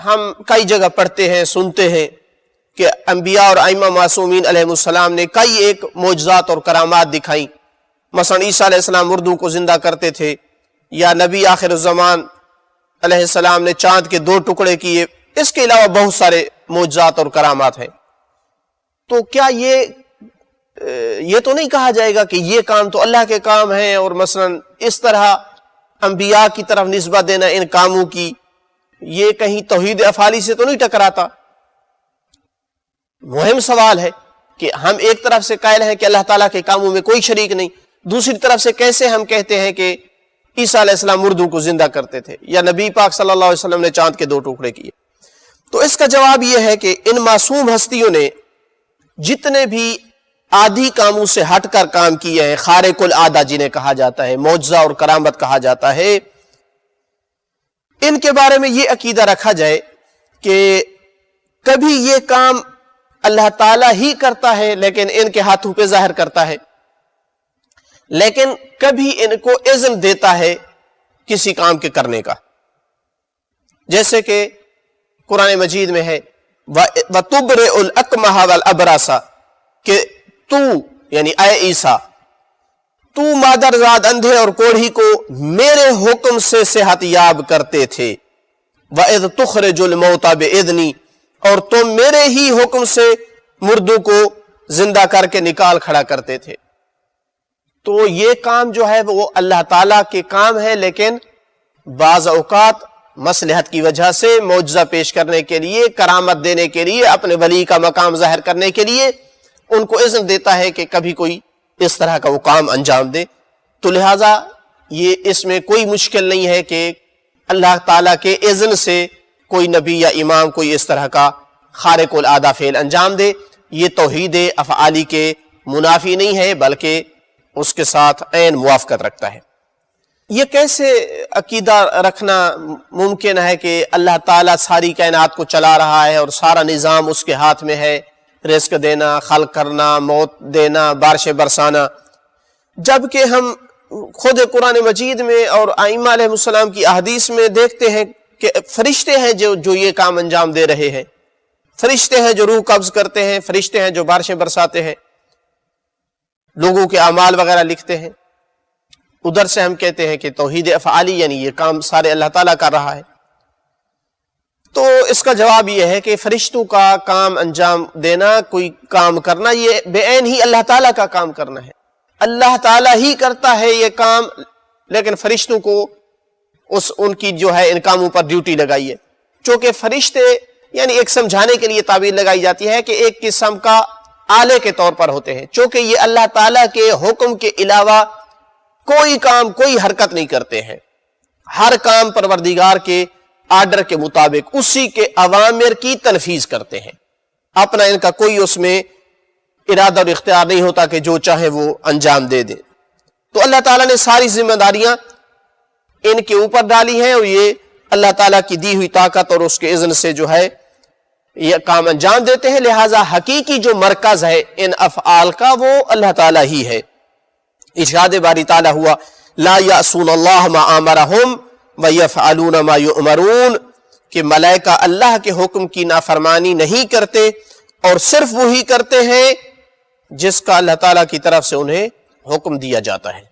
ہم کئی جگہ پڑھتے ہیں، سنتے ہیں کہ انبیاء اور ائمہ معصومین علیہ السلام نے کئی ایک معجزات اور کرامات دکھائیں. مثلا عیسیٰ علیہ السلام مردوں کو زندہ کرتے تھے، یا نبی آخر الزمان علیہ السلام نے چاند کے 2 ٹکڑے کیے. اس کے علاوہ بہت سارے معجزات اور کرامات ہیں. تو کیا یہ تو نہیں کہا جائے گا کہ یہ کام تو اللہ کے کام ہیں، اور مثلا اس طرح انبیاء کی طرف نسبت دینا ان کاموں کی، یہ کہیں توحید افعالی سے تو نہیں ٹکراتا؟ مہم سوال ہے کہ ہم ایک طرف سے قائل ہیں کہ اللہ تعالیٰ کے کاموں میں کوئی شریک نہیں، دوسری طرف سے کیسے ہم کہتے ہیں کہ عیسیٰ علیہ السلام مردوں کو زندہ کرتے تھے، یا نبی پاک صلی اللہ علیہ وسلم نے چاند کے 2 ٹکڑے کیے؟ تو اس کا جواب یہ ہے کہ ان معصوم ہستیوں نے جتنے بھی عادی کاموں سے ہٹ کر کام کیے ہیں، خارق العادہ جنہیں کہا جاتا ہے، معجزہ اور کرامت کہا جاتا ہے، ان کے بارے میں یہ عقیدہ رکھا جائے کہ کبھی یہ کام اللہ تعالیٰ ہی کرتا ہے لیکن ان کے ہاتھوں پہ ظاہر کرتا ہے، لیکن کبھی ان کو اذن دیتا ہے کسی کام کے کرنے کا. جیسے کہ قرآن مجید میں ہے وَتُبْرِئُ الْأَكْمَحَ وَالْأَبْرَصَ، کہ تو یعنی اے عیسیٰ تو مادرزاد اندھے اور کوڑھی کو میرے حکم سے صحت یاب کرتے تھے. وَإِذْ تُخْرِجُ الْمَوْتَى بِإِذْنِي، اور تم میرے ہی حکم سے مردوں کو زندہ کر کے نکال کھڑا کرتے تھے. تو یہ کام جو ہے وہ اللہ تعالیٰ کے کام ہے، لیکن بعض اوقات مصلحت کی وجہ سے معجزہ پیش کرنے کے لیے، کرامت دینے کے لیے، اپنے ولی کا مقام ظاہر کرنے کے لیے ان کو اذن دیتا ہے کہ کبھی کوئی اس طرح کا وہ کام انجام دے. تو لہٰذا یہ اس میں کوئی مشکل نہیں ہے کہ اللہ تعالیٰ کے اذن سے کوئی نبی یا امام کوئی اس طرح کا خارق العادہ فعل انجام دے. یہ توحید افعالی کے منافی نہیں ہے بلکہ اس کے ساتھ عین موافقت رکھتا ہے. یہ کیسے عقیدہ رکھنا ممکن ہے کہ اللہ تعالیٰ ساری کائنات کو چلا رہا ہے اور سارا نظام اس کے ہاتھ میں ہے، رزق دینا، خلق کرنا، موت دینا، بارشیں برسانا، جبکہ ہم خود قرآن مجید میں اور ائمہ علیہ السلام کی احادیث میں دیکھتے ہیں کہ فرشتے ہیں جو یہ کام انجام دے رہے ہیں، فرشتے ہیں جو روح قبض کرتے ہیں، فرشتے ہیں جو بارشیں برساتے ہیں، لوگوں کے اعمال وغیرہ لکھتے ہیں. ادھر سے ہم کہتے ہیں کہ توحید افعالی یعنی یہ کام سارے اللہ تعالیٰ کر رہا ہے. تو اس کا جواب یہ ہے کہ فرشتوں کا کام انجام دینا، کوئی کام کرنا، یہ بے عین ہی اللہ تعالیٰ کا کام کرنا ہے. اللہ تعالیٰ ہی کرتا ہے یہ کام، لیکن فرشتوں کو ان کی جو ہے ان کاموں پر ڈیوٹی لگائی ہے. چونکہ فرشتے یعنی ایک سمجھانے کے لیے تعبیر لگائی جاتی ہے کہ ایک قسم کا آلے کے طور پر ہوتے ہیں، چونکہ یہ اللہ تعالیٰ کے حکم کے علاوہ کوئی کام، کوئی حرکت نہیں کرتے ہیں. ہر کام پروردگار کے آرڈر کے مطابق اسی کے اوامر کی تنفیذ کرتے ہیں. اپنا ان کا کوئی اس میں ارادہ اور اختیار نہیں ہوتا کہ جو چاہے وہ انجام دے دیں. تو اللہ تعالیٰ نے ساری ذمہ داریاں ان کے اوپر ڈالی ہیں، اور یہ اللہ تعالیٰ کی دی ہوئی طاقت اور اس کے اذن سے جو ہے یہ کام انجام دیتے ہیں. لہٰذا حقیقی جو مرکز ہے ان افعال کا وہ اللہ تعالیٰ ہی ہے. ارشاد باری تعالیٰ ہوا لا یعصون اللہ ما امرہم ویفعلون ما یؤمرون، کہ ملائکہ اللہ کے حکم کی نافرمانی نہیں کرتے اور صرف وہی کرتے ہیں جس کا اللہ تعالیٰ کی طرف سے انہیں حکم دیا جاتا ہے.